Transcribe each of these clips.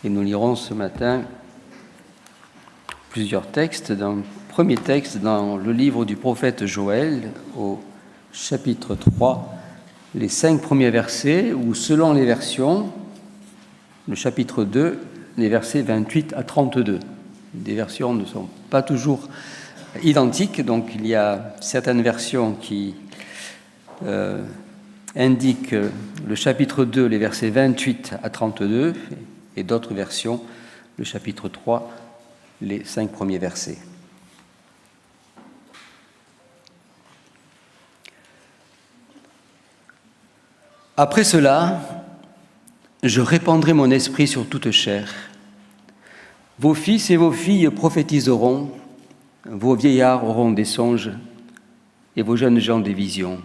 Et nous lirons ce matin plusieurs textes. Premier texte dans le livre du prophète Joël, au chapitre 3, les 5 premiers versets, ou selon les versions, le chapitre 2, les versets 28 à 32. Des versions ne sont pas toujours identiques, donc il y a certaines versions qui indiquent le chapitre 2, les versets 28 à 32, et d'autres versions, le chapitre 3, les 5 premiers versets. Après cela, je répandrai mon esprit sur toute chair. Vos fils et vos filles prophétiseront, vos vieillards auront des songes et vos jeunes gens des visions.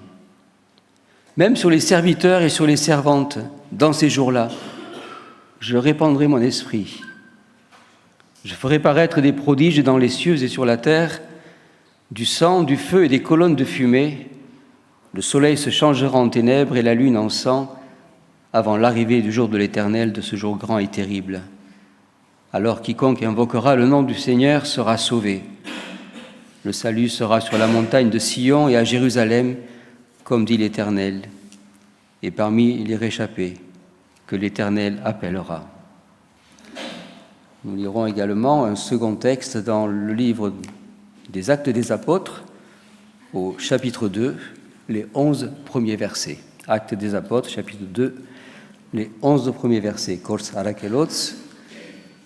Même sur les serviteurs et sur les servantes, dans ces jours-là, je répandrai mon esprit. Je ferai paraître des prodiges dans les cieux et sur la terre, du sang, du feu et des colonnes de fumée. Le soleil se changera en ténèbres et la lune en sang avant l'arrivée du jour de l'Éternel, de ce jour grand et terrible. Alors quiconque invoquera le nom du Seigneur sera sauvé. Le salut sera sur la montagne de Sion et à Jérusalem, comme dit l'Éternel, et parmi les réchappés que l'Éternel appellera. Nous lirons également un second texte dans le livre des Actes des Apôtres, au chapitre 2, les 11 premiers versets. Actes des Apôtres, chapitre 2, les 11 premiers versets. Kors arakelots,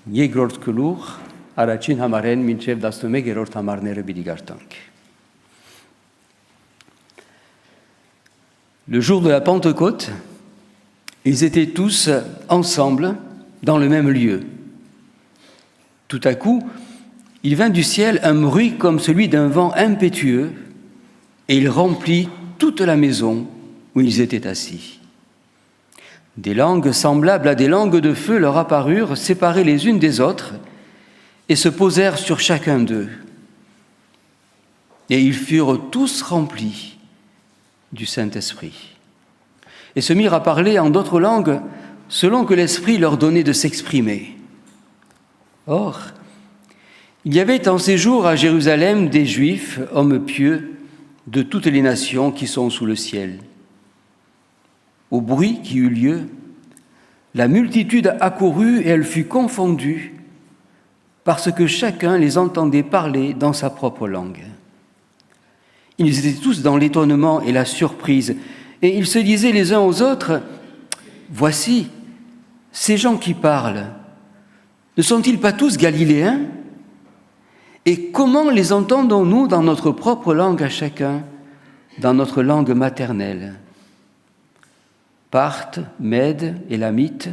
yegrort kelur, arachin hamaren minchev dastome gerort hamarnere bidigartank. Le jour de la Pentecôte, ils étaient tous ensemble dans le même lieu. Tout à coup, il vint du ciel un bruit comme celui d'un vent impétueux, et il remplit toute la maison où ils étaient assis. Des langues semblables à des langues de feu leur apparurent, séparées les unes des autres, et se posèrent sur chacun d'eux. Et ils furent tous remplis du Saint-Esprit, et se mirent à parler en d'autres langues, selon que l'Esprit leur donnait de s'exprimer. Or, il y avait en ces jours à Jérusalem des Juifs, hommes pieux, de toutes les nations qui sont sous le ciel. Au bruit qui eut lieu, la multitude accourut et elle fut confondue, parce que chacun les entendait parler dans sa propre langue. Ils étaient tous dans l'étonnement et la surprise, et ils se disaient les uns aux autres, « Voici, ces gens qui parlent, ne sont-ils pas tous galiléens ? Et comment les entendons-nous dans notre propre langue à chacun, dans notre langue maternelle ? Parthes, Mèdes, Élamites,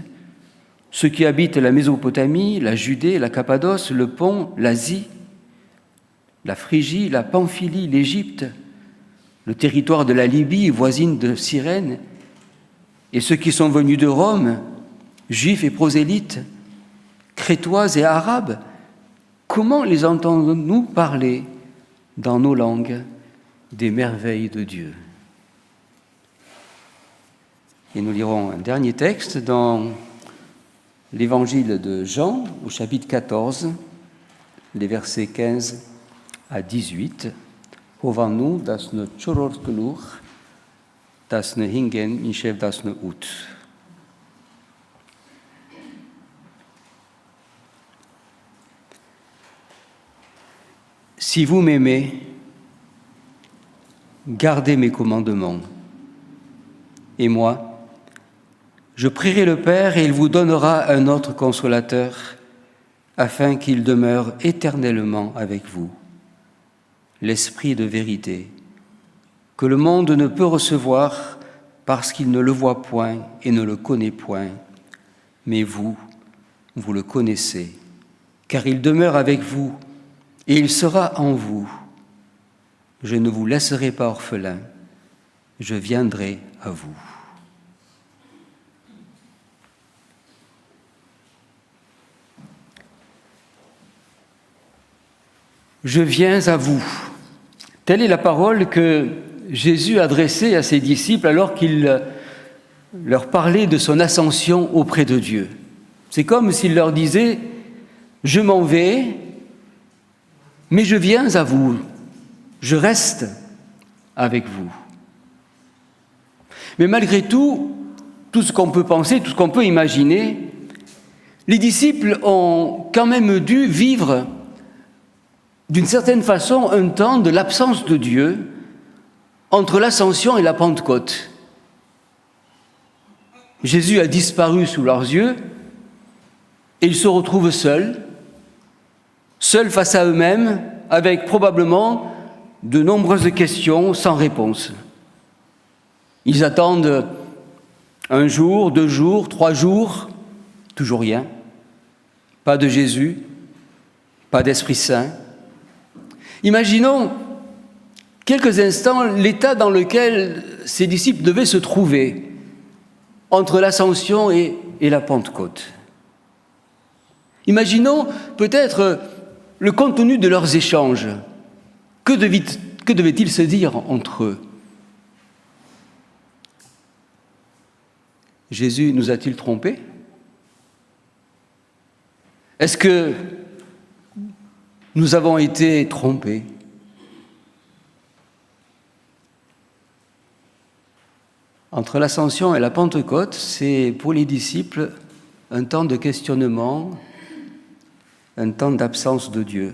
ceux qui habitent la Mésopotamie, la Judée, la Cappadoce, le Pont, l'Asie, la Phrygie, la Pamphylie, l'Égypte, le territoire de la Libye, voisine de Cyrène, et ceux qui sont venus de Rome, juifs et prosélytes, crétois et arabes, comment les entendons-nous parler dans nos langues des merveilles de Dieu ? Et nous lirons un dernier texte dans l'évangile de Jean, au chapitre 14, les versets 15 à 18. Hovanu das ne chororkelur, das ne hingen minchev das ne ut. Si vous m'aimez, gardez mes commandements. Et moi, je prierai le Père et il vous donnera un autre consolateur, afin qu'il demeure éternellement avec vous. L'Esprit de vérité, que le monde ne peut recevoir parce qu'il ne le voit point et ne le connaît point. Mais vous, vous le connaissez, car il demeure avec vous et il sera en vous. Je ne vous laisserai pas orphelins, je viendrai à vous. Je viens à vous. Telle est la parole que Jésus adressait à ses disciples alors qu'il leur parlait de son ascension auprès de Dieu. C'est comme s'il leur disait « Je m'en vais, mais je viens à vous, je reste avec vous. » Mais malgré tout ce qu'on peut penser, tout ce qu'on peut imaginer, les disciples ont quand même dû vivre d'une certaine façon un temps de l'absence de Dieu entre l'Ascension et la Pentecôte. Jésus a disparu sous leurs yeux et ils se retrouvent seuls face à eux-mêmes, avec probablement de nombreuses questions sans réponse. Ils attendent 1 jour, 2 jours, 3 jours, toujours rien. Pas de Jésus, pas d'Esprit Saint. Imaginons quelques instants l'état dans lequel ces disciples devaient se trouver entre l'Ascension et la Pentecôte. Imaginons peut-être le contenu de leurs échanges. Que devaient-ils se dire entre eux? Jésus nous a-t-il trompés? Est-ce que nous avons été trompés? Entre l'Ascension et la Pentecôte, c'est pour les disciples un temps de questionnement, un temps d'absence de Dieu.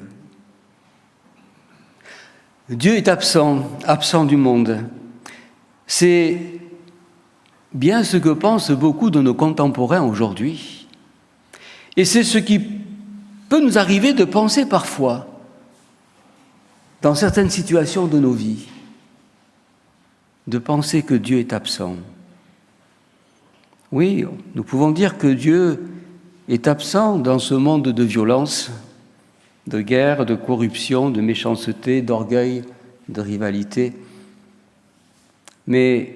Dieu est absent du monde. C'est bien ce que pensent beaucoup de nos contemporains aujourd'hui. Et c'est ce qui peut nous arriver de penser parfois dans certaines situations de nos vies, de penser que Dieu est absent. Oui, nous pouvons dire que Dieu est absent dans ce monde de violence, de guerre, de corruption, de méchanceté, d'orgueil, de rivalité. Mais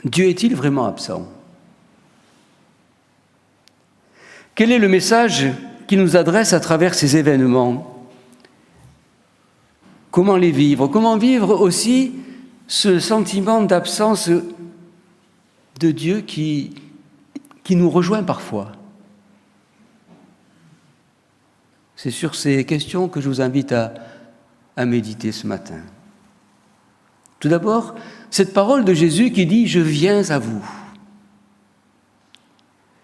Dieu est-il vraiment absent? Quel est le message qu'il nous adresse à travers ces événements? Comment les vivre? Comment vivre aussi ce sentiment d'absence de Dieu qui nous rejoint parfois? C'est sur ces questions que je vous invite à méditer ce matin. Tout d'abord, cette parole de Jésus qui dit « Je viens à vous ».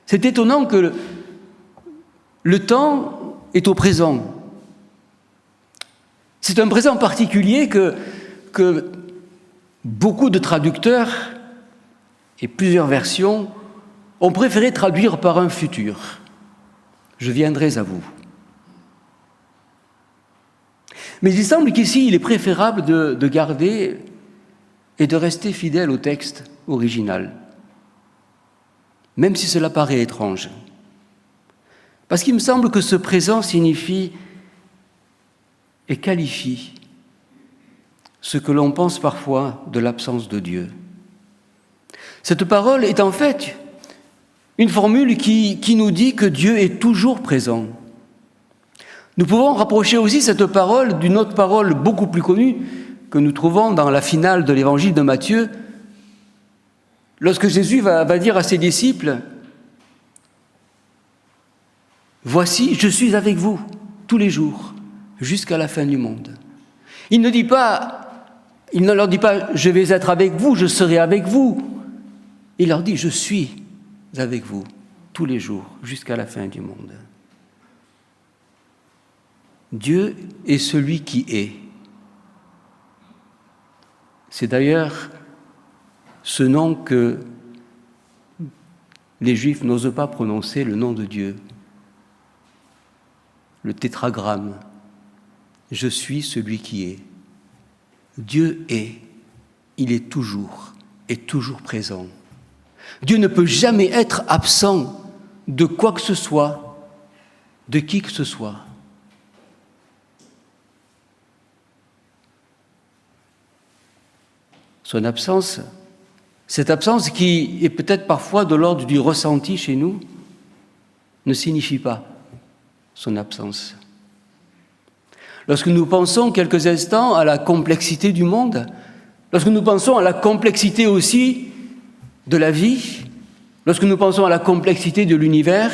C'est étonnant que le temps est au présent. C'est un présent particulier que beaucoup de traducteurs et plusieurs versions ont préféré traduire par un futur. « Je viendrai à vous ». Mais il semble qu'ici, il est préférable de garder et de rester fidèle au texte original, même si cela paraît étrange. Parce qu'il me semble que ce présent signifie et qualifie ce que l'on pense parfois de l'absence de Dieu. Cette parole est en fait une formule qui nous dit que Dieu est toujours présent. Nous pouvons rapprocher aussi cette parole d'une autre parole beaucoup plus connue que nous trouvons dans la finale de l'évangile de Matthieu, lorsque Jésus va dire à ses disciples « Voici, je suis avec vous tous les jours, jusqu'à la fin du monde. » Il ne leur dit pas « Je vais être avec vous, je serai avec vous ». Il leur dit « Je suis avec vous tous les jours, jusqu'à la fin du monde ». Dieu est celui qui est. C'est d'ailleurs ce nom que les Juifs n'osent pas prononcer, le nom de Dieu. Le tétragramme. Je suis celui qui est. Dieu est. Il est toujours présent. Dieu ne peut jamais être absent de quoi que ce soit, de qui que ce soit. Son absence, cette absence qui est peut-être parfois de l'ordre du ressenti chez nous, ne signifie pas son absence. Lorsque nous pensons quelques instants à la complexité du monde, lorsque nous pensons à la complexité aussi de la vie, lorsque nous pensons à la complexité de l'univers,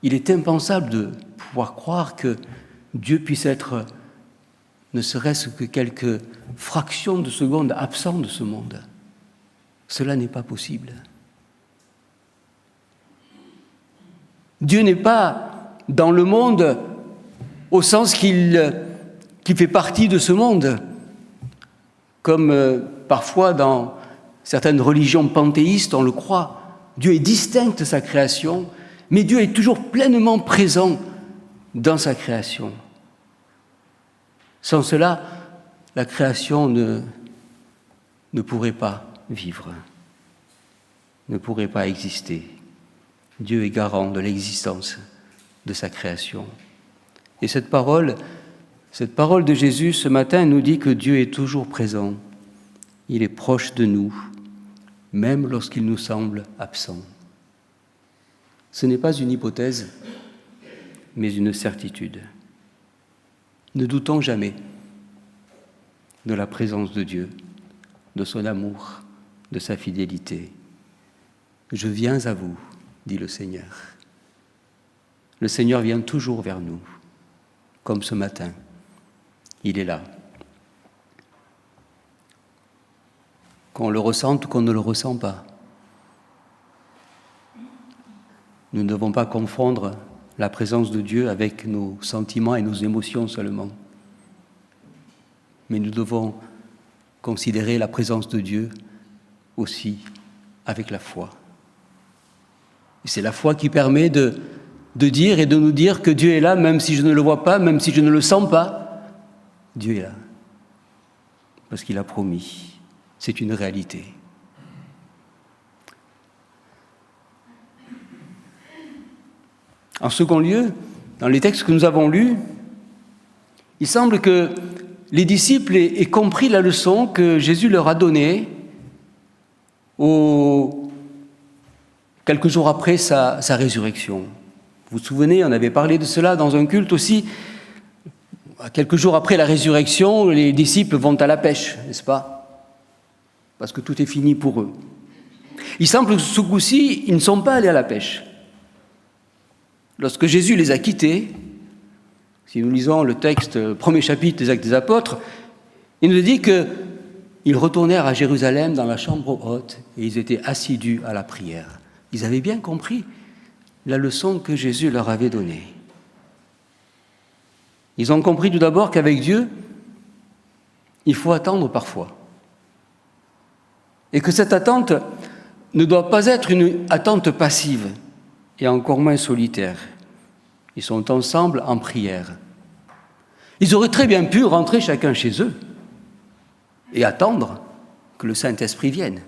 il est impensable de pouvoir croire que Dieu puisse être, ne serait-ce que quelques fractions de seconde, absent de ce monde. Cela n'est pas possible. Dieu n'est pas dans le monde au sens qu'il fait partie de ce monde, comme parfois dans certaines religions panthéistes, on le croit. Dieu est distinct de sa création, mais Dieu est toujours pleinement présent dans sa création. Sans cela, la création ne pourrait pas vivre, ne pourrait pas exister. Dieu est garant de l'existence de sa création. Et cette parole de Jésus ce matin nous dit que Dieu est toujours présent. Il est proche de nous, même lorsqu'il nous semble absent. Ce n'est pas une hypothèse, mais une certitude. Ne doutons jamais de la présence de Dieu, de son amour, de sa fidélité. Je viens à vous, dit le Seigneur. Le Seigneur vient toujours vers nous, comme ce matin. Il est là. Qu'on le ressente ou qu'on ne le ressent pas. Nous ne devons pas confondre la présence de Dieu avec nos sentiments et nos émotions seulement. Mais nous devons considérer la présence de Dieu aussi avec la foi. Et c'est la foi qui permet de dire et de nous dire que Dieu est là, même si je ne le vois pas, même si je ne le sens pas. Dieu est là. Parce qu'il a promis. C'est une réalité. En second lieu, dans les textes que nous avons lus, il semble que les disciples aient compris la leçon que Jésus leur a donnée quelques jours après sa résurrection. Vous vous souvenez, on avait parlé de cela dans un culte aussi. Quelques jours après la résurrection, les disciples vont à la pêche, n'est-ce pas? Parce que tout est fini pour eux. Il semble que ce coup-ci, ils ne sont pas allés à la pêche. Lorsque Jésus les a quittés, si nous lisons le texte, le premier chapitre des Actes des Apôtres, il nous dit qu'ils retournèrent à Jérusalem dans la chambre haute et ils étaient assidus à la prière. Ils avaient bien compris la leçon que Jésus leur avait donnée. Ils ont compris tout d'abord qu'avec Dieu, il faut attendre parfois. Et que cette attente ne doit pas être une attente passive et encore moins solitaire. Ils sont ensemble en prière. Ils auraient très bien pu rentrer chacun chez eux et attendre que le Saint-Esprit vienne.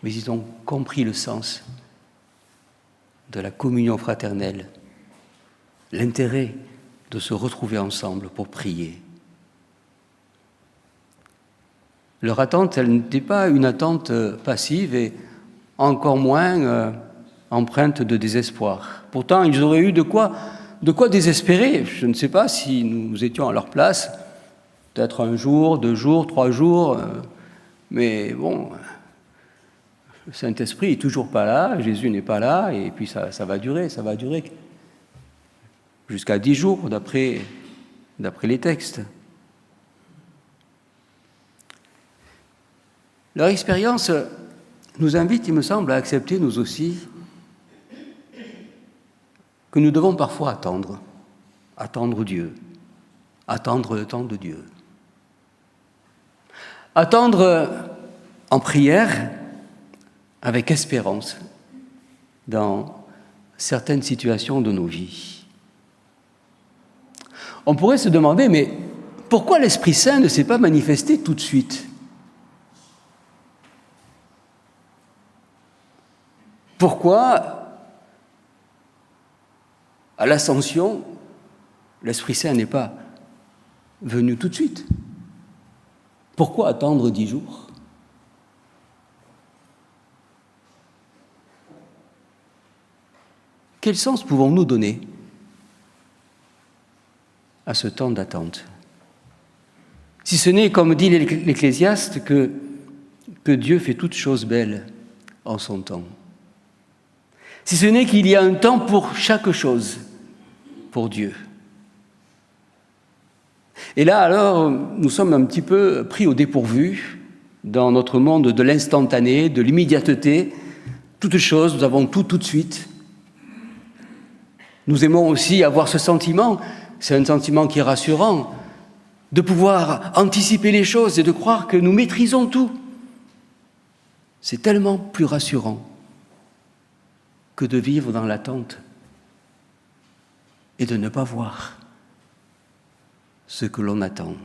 Mais ils ont compris le sens de la communion fraternelle, l'intérêt de se retrouver ensemble pour prier. Leur attente, elle n'était pas une attente passive et encore moins empreinte de désespoir. Pourtant, ils auraient eu de quoi désespérer. Je ne sais pas si nous étions à leur place, peut-être 1 jour, 2 jours, 3 jours, mais bon, le Saint-Esprit n'est toujours pas là, Jésus n'est pas là, et puis ça va durer jusqu'à 10 jours d'après les textes. Leur expérience nous invite, il me semble, à accepter, nous aussi, que nous devons parfois attendre Dieu, attendre le temps de Dieu. Attendre en prière, avec espérance, dans certaines situations de nos vies. On pourrait se demander, mais pourquoi l'Esprit Saint ne s'est pas manifesté tout de suite ? Pourquoi, à l'Ascension, l'Esprit Saint n'est pas venu tout de suite? Pourquoi attendre 10 jours? Quel sens pouvons-nous donner à ce temps d'attente? Si ce n'est, comme dit l'Ecclésiaste, que Dieu fait toutes choses belles en son temps. si ce n'est qu'il y a un temps pour chaque chose, pour Dieu. Et là, alors, nous sommes un petit peu pris au dépourvu dans notre monde de l'instantané, de l'immédiateté. Toutes choses, nous avons tout de suite. Nous aimons aussi avoir ce sentiment, c'est un sentiment qui est rassurant, de pouvoir anticiper les choses et de croire que nous maîtrisons tout. C'est tellement plus rassurant que de vivre dans l'attente et de ne pas voir ce que l'on attend.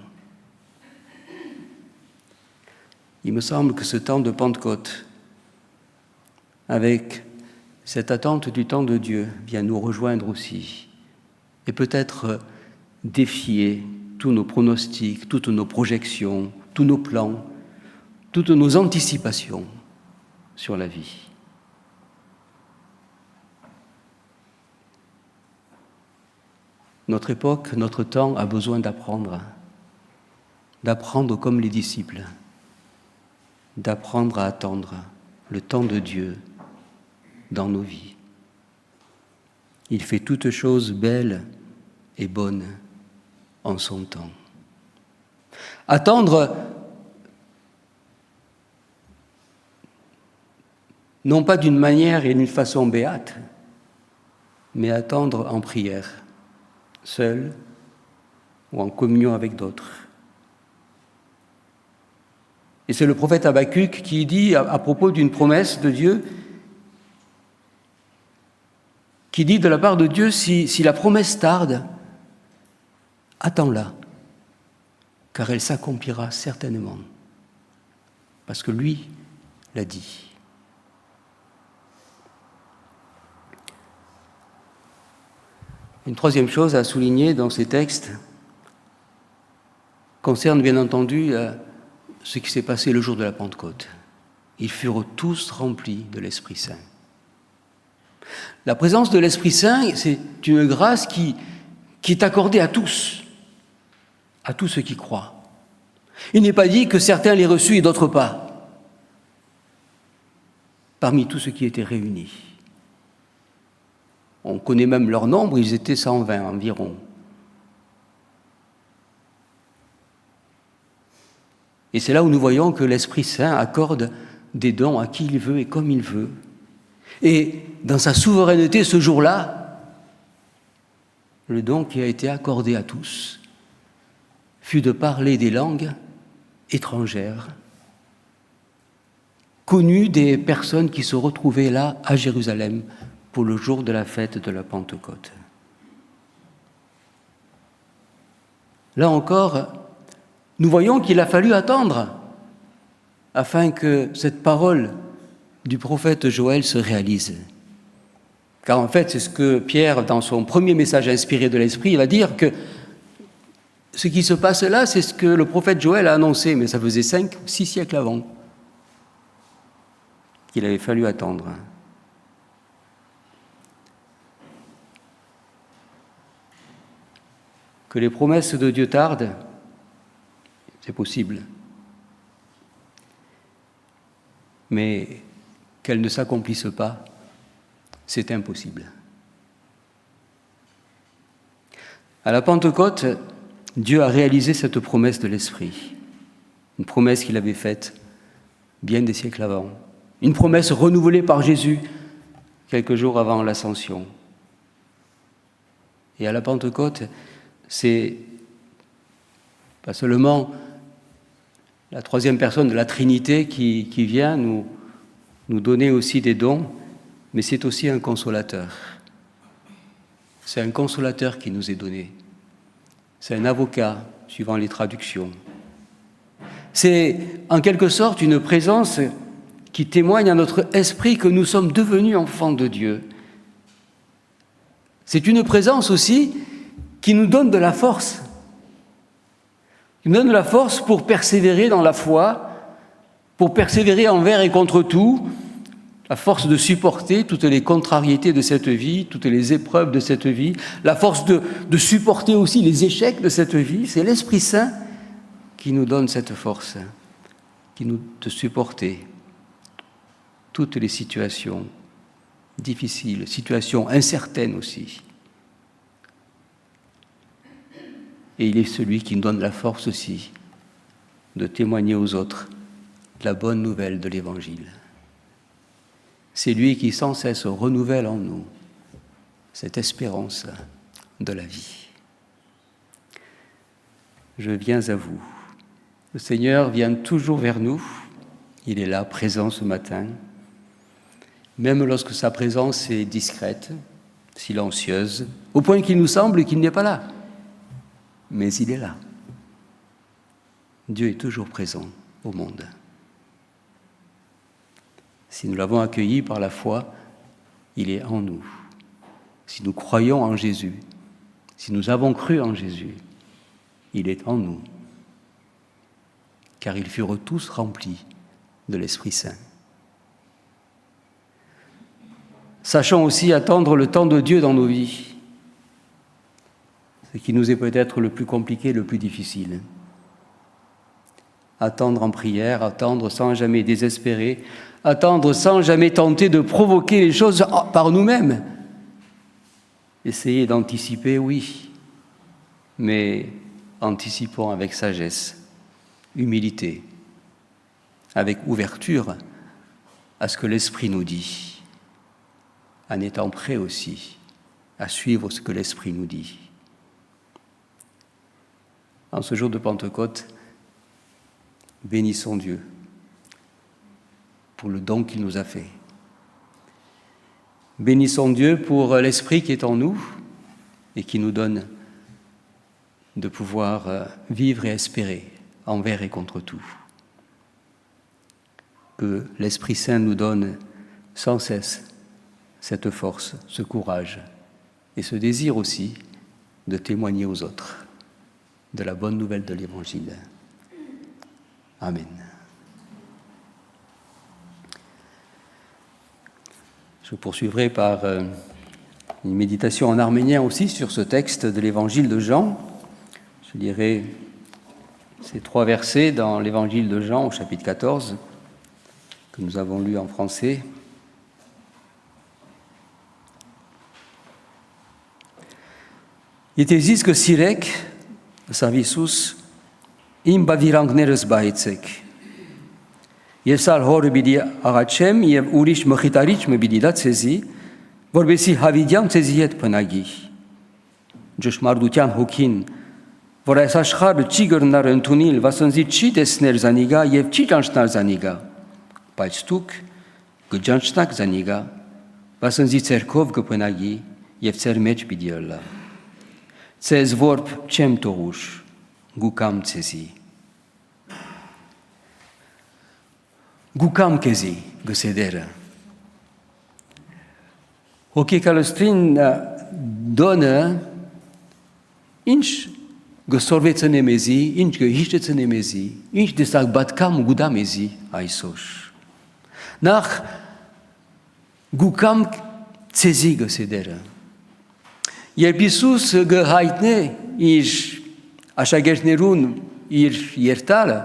Il me semble que ce temps de Pentecôte, avec cette attente du temps de Dieu, vient nous rejoindre aussi et peut-être défier tous nos pronostics, toutes nos projections, tous nos plans, toutes nos anticipations sur la vie. Notre époque, notre temps a besoin d'apprendre comme les disciples, d'apprendre à attendre le temps de Dieu dans nos vies. Il fait toutes choses belles et bonnes en son temps. Attendre, non pas d'une manière et d'une façon béate, mais attendre en prière, seul ou en communion avec d'autres. Et c'est le prophète Habakkuk qui dit à propos d'une promesse de Dieu, qui dit de la part de Dieu, si la promesse tarde, attends-la, car elle s'accomplira certainement, parce que lui l'a dit. Une troisième chose à souligner dans ces textes concerne bien entendu ce qui s'est passé le jour de la Pentecôte. Ils furent tous remplis de l'Esprit Saint. La présence de l'Esprit Saint, c'est une grâce qui est accordée à tous ceux qui croient. Il n'est pas dit que certains les reçurent et d'autres pas, parmi tous ceux qui étaient réunis. On connaît même leur nombre, ils étaient 120 environ. Et c'est là où nous voyons que l'Esprit Saint accorde des dons à qui il veut et comme il veut. Et dans sa souveraineté, ce jour-là, le don qui a été accordé à tous fut de parler des langues étrangères, connues des personnes qui se retrouvaient là à Jérusalem pour le jour de la fête de la Pentecôte. Là encore, nous voyons qu'il a fallu attendre afin que cette parole du prophète Joël se réalise. Car en fait, c'est ce que Pierre, dans son premier message inspiré de l'Esprit, va dire que ce qui se passe là, c'est ce que le prophète Joël a annoncé, mais ça faisait 5 ou 6 siècles avant qu'il avait fallu attendre. Que les promesses de Dieu tardent, c'est possible. Mais qu'elles ne s'accomplissent pas, c'est impossible. À la Pentecôte, Dieu a réalisé cette promesse de l'Esprit, une promesse qu'il avait faite bien des siècles avant, une promesse renouvelée par Jésus quelques jours avant l'Ascension. Et à la Pentecôte, c'est pas seulement la troisième personne de la Trinité qui vient nous donner aussi des dons, mais c'est aussi un consolateur. C'est un consolateur qui nous est donné. C'est un avocat, suivant les traductions. C'est en quelque sorte une présence qui témoigne à notre esprit que nous sommes devenus enfants de Dieu. C'est une présence aussi qui nous donne de la force. Qui nous donne de la force pour persévérer dans la foi, pour persévérer envers et contre tout, la force de supporter toutes les contrariétés de cette vie, toutes les épreuves de cette vie, la force de supporter aussi les échecs de cette vie. C'est l'Esprit Saint qui nous donne cette force, de supporter toutes les situations difficiles, situations incertaines aussi. Et il est celui qui nous donne la force aussi de témoigner aux autres de la bonne nouvelle de l'Évangile. C'est lui qui sans cesse renouvelle en nous cette espérance de la vie. Je viens à vous. Le Seigneur vient toujours vers nous. Il est là, présent ce matin. Même lorsque sa présence est discrète, silencieuse, au point qu'il nous semble qu'il n'est pas là. Mais il est là. Dieu est toujours présent au monde. Si nous l'avons accueilli par la foi, il est en nous. Si nous croyons en Jésus, si nous avons cru en Jésus, il est en nous. Car ils furent tous remplis de l'Esprit Saint. Sachons aussi attendre le temps de Dieu dans nos vies, ce qui nous est peut-être le plus compliqué, le plus difficile. Attendre en prière, attendre sans jamais désespérer, attendre sans jamais tenter de provoquer les choses par nous-mêmes. Essayer d'anticiper, oui, mais anticipons avec sagesse, humilité, avec ouverture à ce que l'Esprit nous dit, en étant prêt aussi à suivre ce que l'Esprit nous dit. En ce jour de Pentecôte, bénissons Dieu pour le don qu'il nous a fait. Bénissons Dieu pour l'Esprit qui est en nous et qui nous donne de pouvoir vivre et espérer envers et contre tout. Que l'Esprit Saint nous donne sans cesse cette force, ce courage et ce désir aussi de témoigner aux autres de la bonne nouvelle de l'Évangile. Amen. Je poursuivrai par une méditation en arménien aussi sur ce texte de l'Évangile de Jean. Je lirai ces 3 versets dans l'Évangile de Jean au chapitre 14 que nous avons lu en français. Եթե că սիրեք, ասավ Հիսուս, իմ բավիրանքներս բայեցեք։ Ես ալ հորը պիտի աղաչեմ եւ ուրիշ մխիտարիչ մը պիտի դա ցեզի, որովհետեւ հավիդյան ցեզի հետ փնագի։ Ճշմարտության հոգին, որ այս աշխարհը չի գրնար ընդունել, վասնզի չի տեսներ զանիգա եւ չի ճանչնար զանիգա, բայց դուք կճանչնաք զանիգա, վասնզի ցերքով կփնագի եւ ցեր մեջ պիտի ըլլա։ Ցեզ որբ չեմ տողուշ, գուկամ ցեզի։ Գուկամ քեզի գսեդերը։ Հոգեկալստին դոնը ինչ գսորվեցնե մեզի, ինչ գհիշեցնե մեզի, ինչ դեսակ բատկամ գուդա մեզի այսօր։ Նախ գուկամ ցեզի գսեդերը։ Երբ Հիսուս գհայտնե իր աշակերտներուն իր երթալը,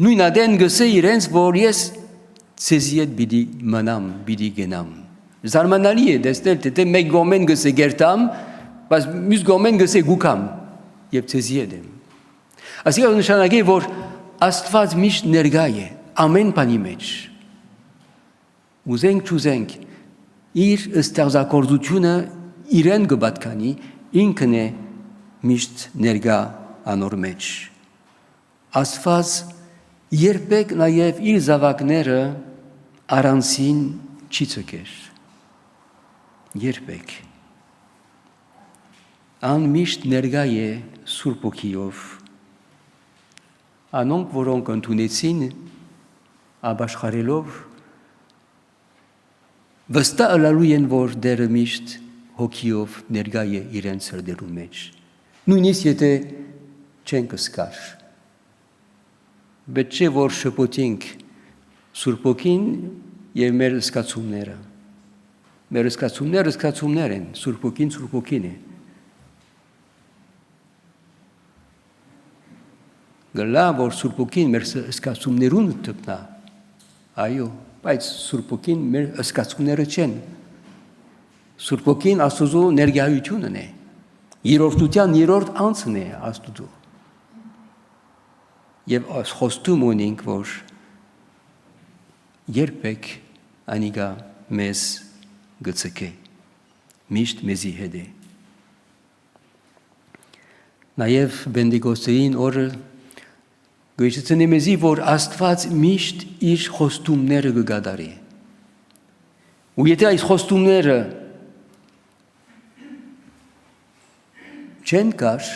նույն ադեն գսե իրենց, որ ես ցեզի հետ պիտի մնամ, պիտի գնամ։ Զարմանալի է դեսնել, թե մեկ գոմեն գսե գերտամ, բայց մյուս գոմեն գսե գուկամ եւ ցեզի հետ եմ։ Այսինքն նշանակե, որ Աստված միշտ ներկա է ամեն բանի մեջ։ Ուզենք չուզենք, իր ստեղծագործությունը իրեն գբատկանի, ինքն է միշտ ներկա անոր մեջ։ Աստված երբեք նաև իր զավակները առանցին չի ցկեր։ Երբեք։ Անմիշտ ներկա է Սուրբ Օքիով։ Անոնք, որոնք ընդունեցին ապաշխարելով, վստահ ըլալու են, որ Տերը միշտ հոգիով ներկա է իրենց սրտերու մեջ։ Նույնիսկ եթե չեն կսկար։ Պետք չէ որ շփոթենք Սուրբ Օքին եւ մեր զգացումները։ Մեր զգացումներ են, Սուրբ Օքին է։ Գլա որ Սուրբ Օքին մեր զգացումներուն տպնա։ Այո, Բայց Սուրբոքին մեր ըսկացումները չեն։ Սուրբոքին Աստուծո ներգայությունն է։ Երրորդության երրորդ անձն է Աստուծո։ Եվ խոստում ունենք, որ երբեք անիգա մեզ գցկե, միշտ մեզի հետ է։ Նաև Բենդեգոստեին օրը գույցնի մեզի, որ Աստված միշտ իր խոստումները կգադարի։ Ու եթե այս խոստումները չեն կար,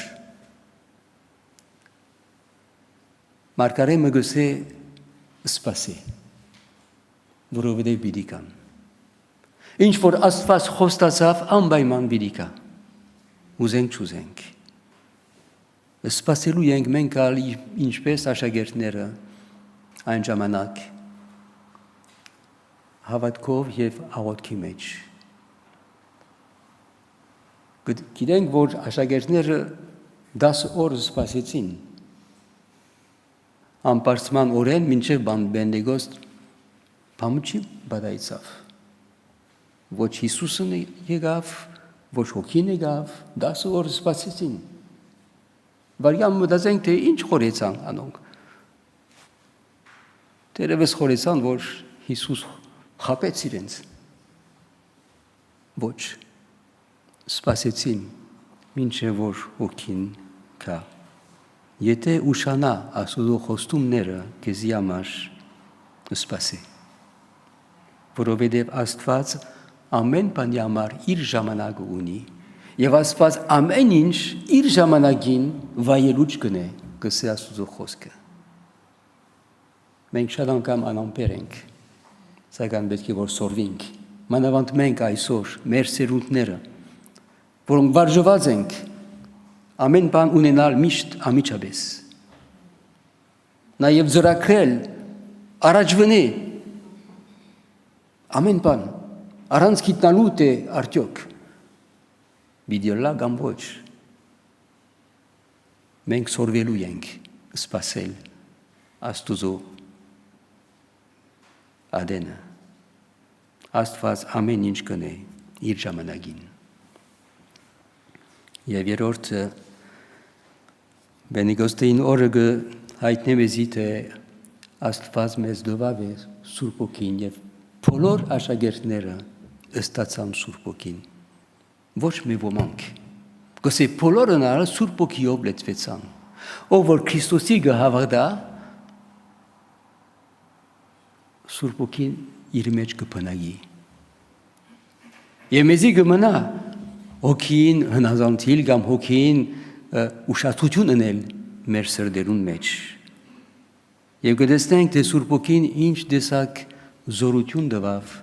մարգարեմը գսե սպասի, որովհետև պիտի կան։ Ինչ որ Աստված խոստացավ, անպայման պիտի կա։ Ուզենք չուզենք։ Սպասելու ենք մենք ինչպես աշակերտները այն ժամանակ հավատքով եւ աղոթքի մեջ։ Գիտենք, որ աշակերտները 10 օր սպասեցին։ Անպարծման օրեն մինչև Բենդեգոստ բամը չի բադայցավ։ Ոչ Հիսուսն եկավ, ոչ Հոգին եկավ, 10 օր սպասեցին։ Վարյամ մտածենք, թե ինչ խորեցան անոնք։ Տերևս խորեցան, որ Հիսուս խապեց իրենց։ Ոչ, սպասեցին, մինչև որ Հոգին կա։ Եթե ուշանա Աստուծո խոստումները քեզի համար սպասի։ Որովհետև Աստված ամեն բանի համար իր ժամանակը ունի, եւ Աստված ամեն ինչ իր ժամանակին վայելուչ կնե, գսե Աստուծո խոսքը։ Մենք շատ անգամ անամպեր ենք, սակայն պետք է որ սորվենք։ Մանավանդ մենք այսօր մեր սերունդները, որոնք վարժված ենք, ամեն բան ունենալ միշտ ամիջապես։ Նաև ծրագրել, առաջվնի, ամեն բան, առանց գիտնալու թե արդյոք, վիդեոլա կամ ոչ, մենք սորվելու ենք սպասել Աստուծո ադենը, Աստված ամեն ինչ կնե իր ժամանակին։ Եվ երրորդը Բենդեգոստեին օրը հայտնի մեզի, թե Աստված մեզ դվավ է Սուրբ Հոգին եւ բոլոր աշակերտները ստացան Սուրբ Հոգին։ Ոչ մի ոմանք։ Գոսե բոլորն արը Սուրբ Հոգիով լեցվեցան։ Ով որ Քրիստոսի գհավատա, Սուրբ Հոգին իր մեջ կբնագի։ Եվ մեզի կմնա Հոգին հնազանդիլ կամ Հոգին ուշադրություն ունել մեր սրտերուն մեջ։ Եվ կտեսնենք, թե Սուրբ Հոգին ինչ տեսակ զորություն տվավ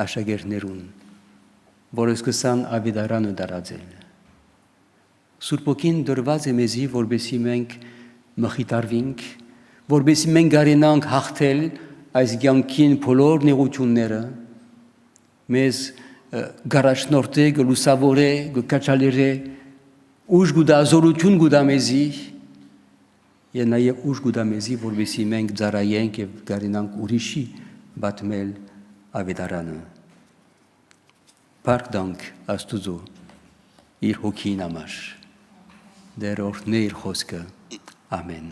աշակերտներուն, որը սկսան ավետարանը տարածել։ Սուրբ Հոգին դրված է մեզի, որպեսզի մենք մխիթարվենք, որպեսզի մենք կարենանք հաղթել այս կյանքին բոլոր նեղությունները, մեզ գարաշնորհե, գլուսավորե, գկաչալերե, ուժ գուտա, զորություն գուտա մեզի, եւ նաեւ ուժ գուտա մեզի, որպեսզի մենք ծառայենք եւ կարենանք ուրիշի բացմել ավետարանը։ Փառք տանք Աստուծո իր Հոգին համար։ Դեր օրհնե իր խոսքը։ Ամեն։